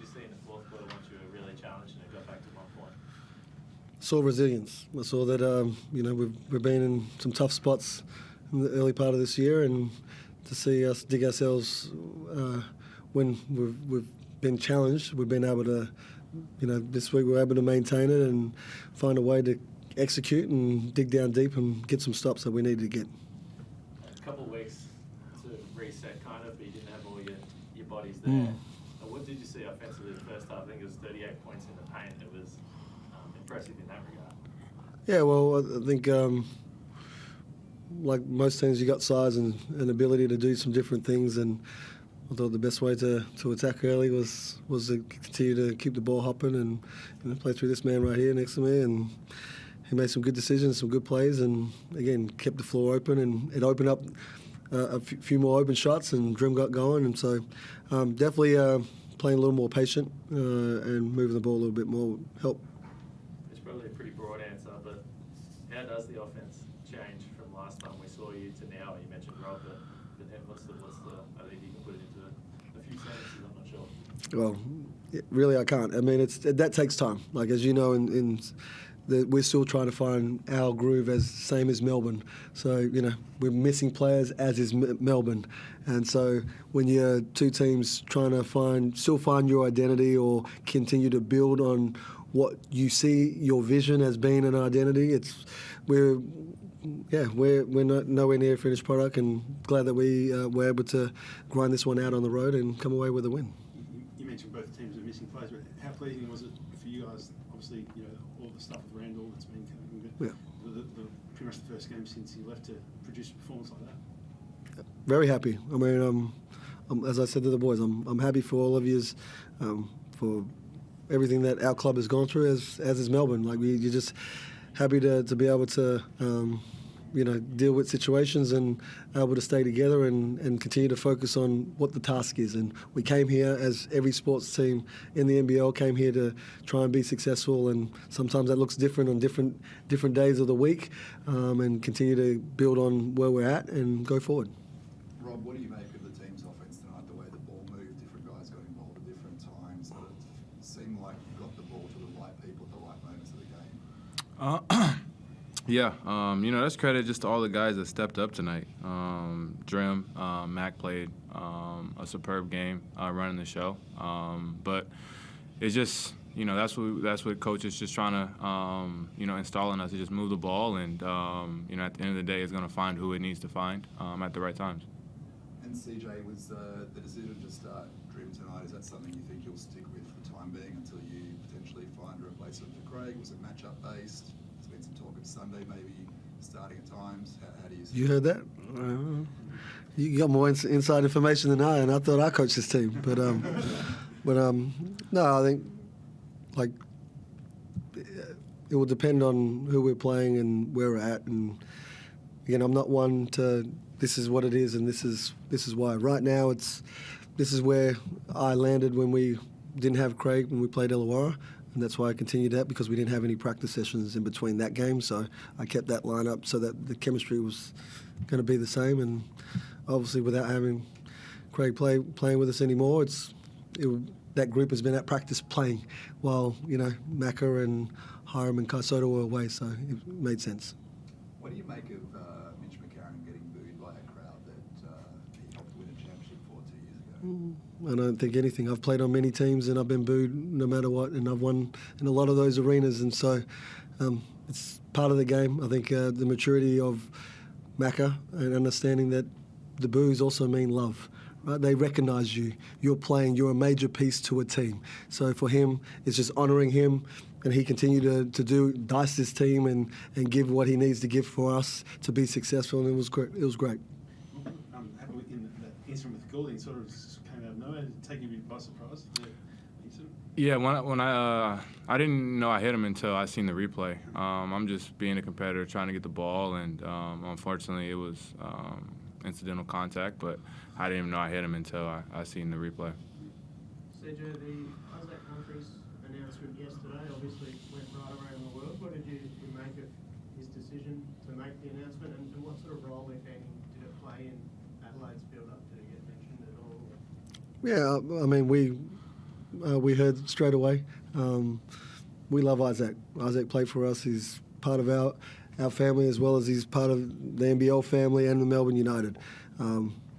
did you see in the fourth quarter once you were really challenged and it got back to 1 point? Saw resilience. I saw that we've been in some tough spots in the early part of this year, and to see us dig ourselves when we've been challenged, we've been able to, this week we were able to maintain it and find a way to execute and dig down deep and get some stops that we needed to get. A couple of weeks to reset, kind of, but you didn't have all your bodies there. What did you see offensively the first half? I think it was 38 points in the paint. It was impressive in that regard. Yeah, well, I think like most teams, you got size and ability to do some different things, and I thought the best way to attack early was to continue to keep the ball hopping and play through this man right here next to me, and he made some good decisions, some good plays, and again kept the floor open, and it opened up a few more open shots, and Drim got going, and so definitely playing a little more patient and moving the ball a little bit more helped. It's probably a pretty broad answer, but how does the offense change from last time we saw you to now? You mentioned Rob, but then what's the I think you can put it into a few sentences, I'm not sure. Well, really I can't. I mean, that takes time. Like, as you know, we're still trying to find our groove same as Melbourne. So, we're missing players, as is Melbourne. And so when you're two teams trying to still find your identity or continue to build on what you see your vision as being an identity, we're not nowhere near a finished product, and glad that we were able to grind this one out on the road and come away with a win. You mentioned both teams are missing players, but how pleasing was it for you guys? Obviously, all the stuff with Randall that's been coming, but pretty much the first game since he left to produce a performance like that. Very happy. I mean, as I said to the boys, I'm happy for all of yous, for everything that our club has gone through, as is Melbourne. Like, you're just happy to be able to deal with situations and able to stay together and continue to focus on what the task is. And we came here, as every sports team in the NBL came here, to try and be successful, and sometimes that looks different on different days of the week, and continue to build on where we're at and go forward. Rob, what do you make of the team's offense tonight, the way the ball moved, different guys got involved at different times? It seemed like you got the ball to the right people at the right moments of the game. Yeah, that's credit just to all the guys that stepped up tonight. Drim, Mac played a superb game running the show. But it's just, that's what coach is just trying to, install in us, to just move the ball, and, at the end of the day, it's going to find who it needs to find at the right times. And CJ, was the decision to start Drim tonight, is that something you think you'll stick with for the time being until you potentially find a replacement for Craig? Was it matchup based? There's been some talk of Sunday maybe starting at times. How do you see You heard that? You got more inside information than I, and I thought I coached this team. But no, I think it will depend on who we're playing and where we're at. And again, I'm not one to this is what it is and this is why. Right now, this is where I landed when we didn't have Craig when we played Illawarra, and that's why I continued that, because we didn't have any practice sessions in between that game. So I kept that lineup so that the chemistry was going to be the same. And obviously, without having Craig playing with us anymore, that group has been at practice playing while Macca and Hiram and Kaisoda were away. So it made sense. What do you make of Mitch McCarron getting booed by a crowd that he helped win a championship for 2 years ago? I don't think anything. I've played on many teams and I've been booed no matter what, and I've won in a lot of those arenas, and so it's part of the game. I think the maturity of Macca and understanding that the boos also mean love. Right? They recognise you. You're playing. You're a major piece to a team. So for him, it's just honouring him, and he continued to dice this team and give what he needs to give for us to be successful, and it was great. In that incident with Goulding, sort of came out of nowhere. Did it take you a bit by surprise? Yeah, when I didn't know I hit him until I seen the replay. I'm just being a competitor, trying to get the ball, and unfortunately it was incidental contact, but I didn't even know I hit him until I seen the replay. CJ, the Humphries announcement yesterday obviously went right around the world. What did you make of his decision to make the announcement, and what sort of role, if any, did it play in Adelaide's build-up? Did it get mentioned at all? Yeah, I mean, we heard straight away. We love Isaac. Isaac played for us. He's part of our family, as well as he's part of the NBL family and the Melbourne United.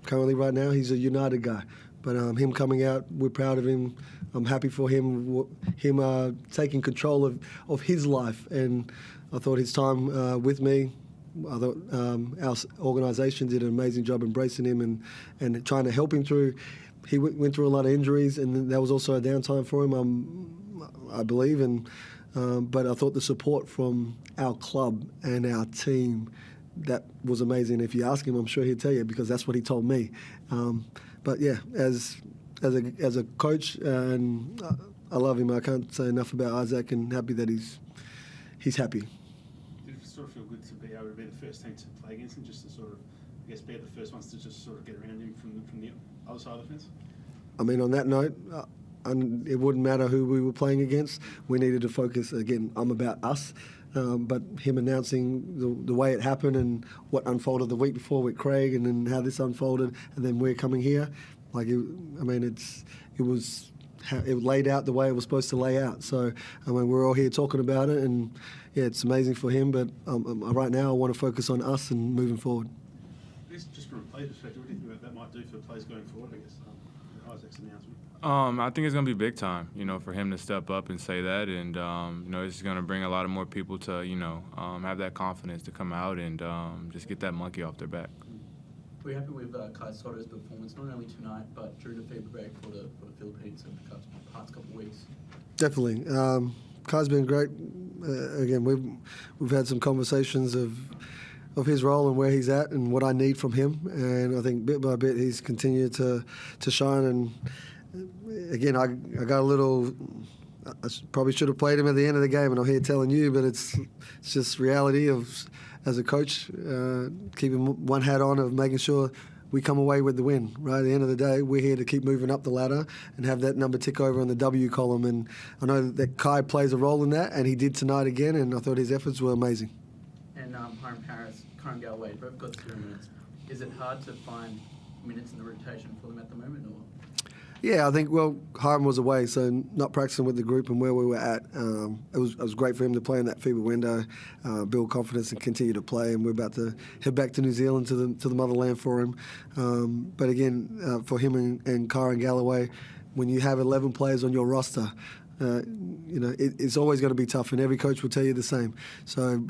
Currently, right now, he's a United guy. But him coming out, we're proud of him. I'm happy for him taking control of his life. And I thought his time with me, I thought our organisation did an amazing job embracing him and trying to help him through. He went through a lot of injuries, and that was also a downtime for him, I believe. But I thought the support from our club and our team, that was amazing. If you ask him, I'm sure he'd tell you, because that's what he told me. But yeah, as a coach, and I love him. I can't say enough about Isaac, and happy that he's happy. Did it sort of feel good to be able to be the first team to play against him, just to sort of, I guess, be the first ones to just sort of get around him from the other side of the fence? I mean, on that note, it wouldn't matter who we were playing against. We needed to focus. Again, I'm about us. But him announcing the way it happened and what unfolded the week before with Craig, and then how this unfolded, and then we're coming here, it was laid out the way it was supposed to lay out. So we're all here talking about it, and yeah, it's amazing for him. But right now, I want to focus on us and moving forward. I guess just from a player perspective, what do you think that might do for players going forward? I guess Isaac's announcement. I think it's going to be big time, for him to step up and say that. And, it's going to bring a lot of more people to, have that confidence to come out and just get that monkey off their back. We're happy with Kai Sotto's performance, not only tonight, but during the FIBA break for the Philippines in the past couple of weeks. Definitely. Kai's been great. Again, we've had some conversations of his role and where he's at and what I need from him. And I think bit by bit he's continued to shine. And again, I got a little. I probably should have played him at the end of the game, and I'm here telling you, but it's just reality of, as a coach, keeping one hat on of making sure we come away with the win. Right at the end of the day, we're here to keep moving up the ladder and have that number tick over on the W column. And I know that Kai plays a role in that, and he did tonight again. And I thought his efforts were amazing. And Hiram Harris, Karen Galway, both got 0 minutes. Is it hard to find minutes in the rotation for them at the moment, or? Yeah, I think, Hiram was away, so not practicing with the group and where we were at. It was great for him to play in that FIBA window, build confidence and continue to play. And we're about to head back to New Zealand to the motherland for him. But again, for him and Kyron Galloway, when you have 11 players on your roster, it's always going to be tough, and every coach will tell you the same. So,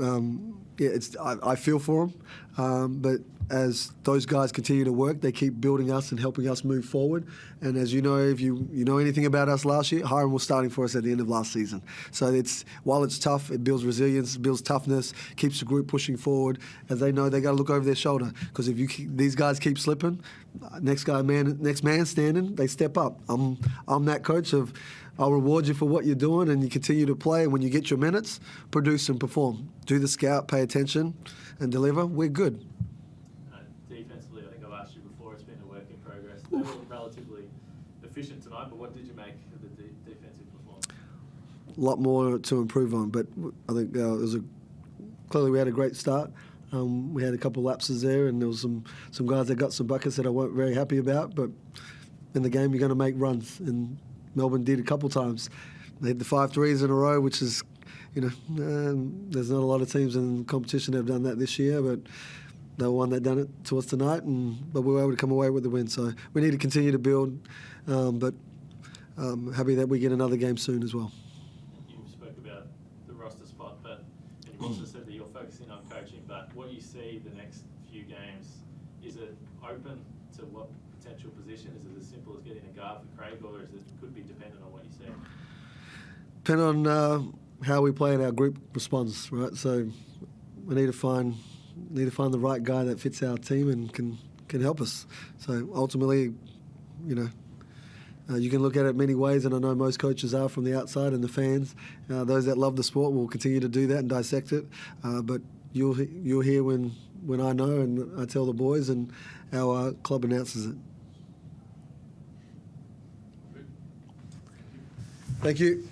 I feel for him, but as those guys continue to work, they keep building us and helping us move forward. And as you know, if you know anything about us last year, Hiram was starting for us at the end of last season. So while it's tough, it builds resilience, builds toughness, keeps the group pushing forward, as they know they got to look over their shoulder. Because if these guys keep slipping, next man standing, they step up. I'm that coach of, I'll reward you for what you're doing, and you continue to play. And when you get your minutes, produce and perform. Do the scout, pay attention, and deliver. We're good. Defensively, I think I've asked you before, it's been a work in progress. They were relatively efficient tonight, but what did you make of the defensive performance? A lot more to improve on, but I think clearly we had a great start. We had a couple lapses there, and there was some guys that got some buckets that I weren't very happy about. But in the game, you're going to make runs, and Melbourne did a couple times. They hit the 5 threes in a row, which is, there's not a lot of teams in the competition that have done that this year, but they were one that done it to us tonight, but we were able to come away with the win. So we need to continue to build, but happy that we get another game soon as well. You spoke about the roster spot, and you also said that you're focusing on coaching, but what you see the next few games, is it open to what potential position? Is it as simple as getting a guard for Craig, or could be dependent on what you see? Depend on how we play and our group responds, right? So we need to find the right guy that fits our team and can help us. So ultimately, you can look at it many ways, and I know most coaches are from the outside, and the fans, those that love the sport, will continue to do that and dissect it. But you'll hear when I know, and I tell the boys, and our club announces it. Thank you.